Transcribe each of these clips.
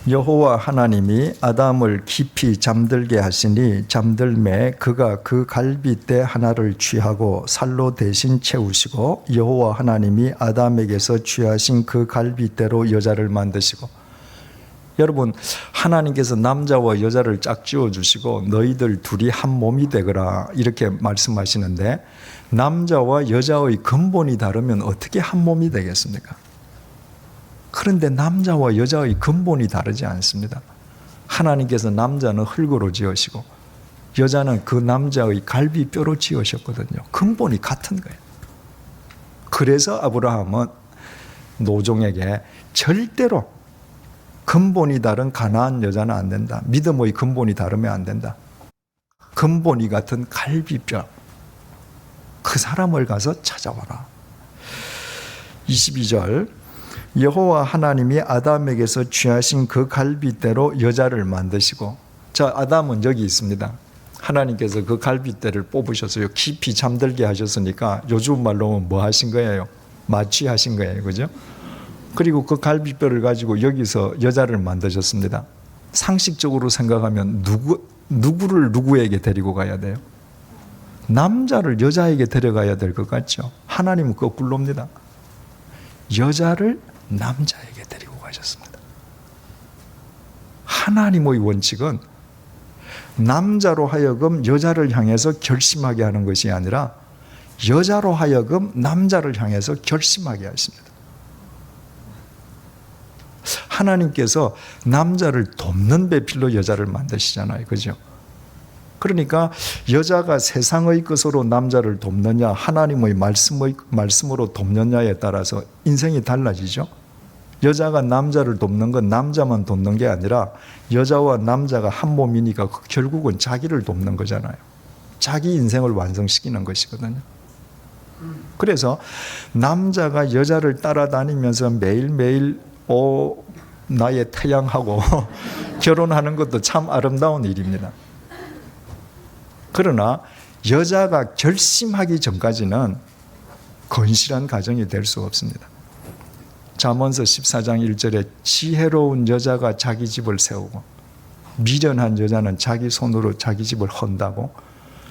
여호와 하나님이 아담을 깊이 잠들게 하시니 잠들매 그가 그 갈빗대 하나를 취하고 살로 대신 채우시고 여호와 하나님이 아담에게서 취하신 그 갈빗대로 여자를 만드시고. 여러분, 하나님께서 남자와 여자를 짝지어 주시고 너희들 둘이 한 몸이 되거라 이렇게 말씀하시는데, 남자와 여자의 근본이 다르면 어떻게 한 몸이 되겠습니까? 그런데 남자와 여자의 근본이 다르지 않습니다. 하나님께서 남자는 흙으로 지으시고 여자는 그 남자의 갈비뼈로 지으셨거든요. 근본이 같은 거예요. 그래서 아브라함은 노종에게 절대로 근본이 다른 가나안 여자는 안 된다. 믿음의 근본이 다르면 안 된다. 근본이 같은 갈비뼈, 그 사람을 가서 찾아와라. 22절, 여호와 하나님이 아담에게서 취하신 그 갈빗대로 여자를 만드시고. 자, 아담은 여기 있습니다. 하나님께서 그 갈빗대를 뽑으셔서요 깊이 잠들게 하셨으니까 요즘 말로 뭐 하신 거예요? 마취하신 거예요. 그죠? 그리고 그 갈빗뼈를 가지고 여기서 여자를 만드셨습니다. 상식적으로 생각하면 누구를 누구에게 데리고 가야 돼요? 남자를 여자에게 데려가야 될 것 같죠? 하나님은 거꾸로입니다. 여자를 남자에게 데리고 가셨습니다. 하나님의 원칙은 남자로 하여금 여자를 향해서 결심하게 하는 것이 아니라 여자로 하여금 남자를 향해서 결심하게 하십니다. 하나님께서 남자를 돕는 배필로 여자를 만드시잖아요. 그죠? 그러니까 여자가 세상의 것으로 남자를 돕느냐, 하나님의 말씀으로 돕느냐에 따라서 인생이 달라지죠. 여자가 남자를 돕는 건 남자만 돕는 게 아니라 여자와 남자가 한 몸이니까 결국은 자기를 돕는 거잖아요. 자기 인생을 완성시키는 것이거든요. 그래서 남자가 여자를 따라다니면서 매일매일 나의 태양하고 결혼하는 것도 참 아름다운 일입니다. 그러나 여자가 결심하기 전까지는 건실한 가정이 될 수 없습니다. 잠언서 14장 1절에 지혜로운 여자가 자기 집을 세우고 미련한 여자는 자기 손으로 자기 집을 헌다고.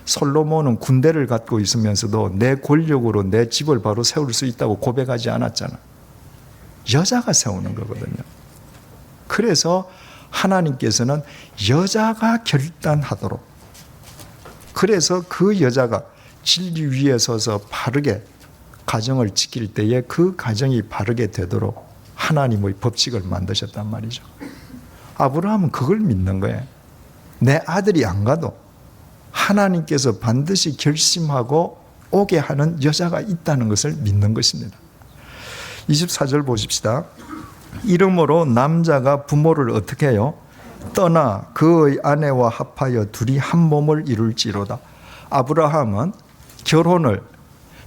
솔로몬은 군대를 갖고 있으면서도 내 권력으로 내 집을 바로 세울 수 있다고 고백하지 않았잖아. 여자가 세우는 거거든요. 그래서 하나님께서는 여자가 결단하도록, 그래서 그 여자가 진리 위에 서서 바르게 가정을 지킬 때에 그 가정이 바르게 되도록 하나님의 법칙을 만드셨단 말이죠. 아브라함은 그걸 믿는 거예요. 내 아들이 안 가도 하나님께서 반드시 결심하고 오게 하는 여자가 있다는 것을 믿는 것입니다. 24절 보십시다. 이러므로 남자가 부모를 어떻게 해요? 떠나 그의 아내와 합하여 둘이 한 몸을 이룰지로다. 아브라함은 결혼을,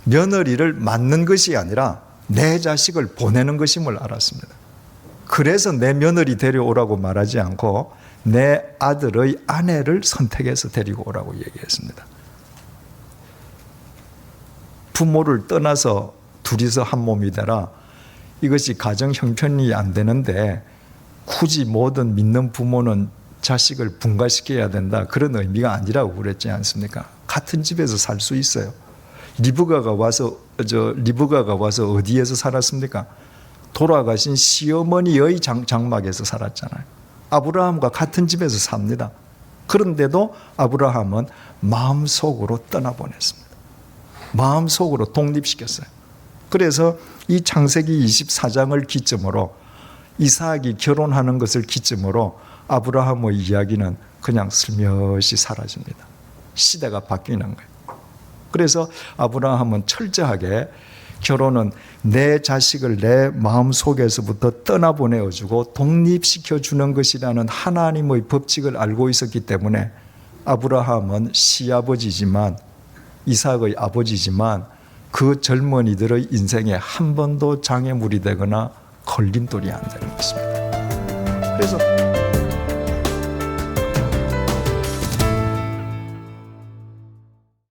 며느리를 맞는 것이 아니라 내 자식을 보내는 것임을 알았습니다. 그래서 내 며느리 데려오라고 말하지 않고 내 아들의 아내를 선택해서 데리고 오라고 얘기했습니다. 부모를 떠나서 둘이서 한 몸이 되라. 이것이 가정 형편이 안 되는데 굳이 모든 믿는 부모는 자식을 분가시켜야 된다, 그런 의미가 아니라고 그랬지 않습니까? 같은 집에서 살 수 있어요. 리브가가 와서 어디에서 살았습니까? 돌아가신 시어머니의 장막에서 살았잖아요. 아브라함과 같은 집에서 삽니다. 그런데도 아브라함은 마음속으로 떠나보냈습니다. 마음속으로 독립시켰어요. 그래서 이 창세기 24장을 기점으로, 이삭이 결혼하는 것을 기점으로 아브라함의 이야기는 그냥 슬며시 사라집니다. 시대가 바뀌는 거예요. 그래서 아브라함은 철저하게 결혼은 내 자식을 내 마음속에서부터 떠나보내어주고 독립시켜주는 것이라는 하나님의 법칙을 알고 있었기 때문에 아브라함은 시아버지지만, 이삭의 아버지지만 그 젊은이들의 인생에 한 번도 장애물이 되거나 걸림돌이 안 되는 것입니다. 그래서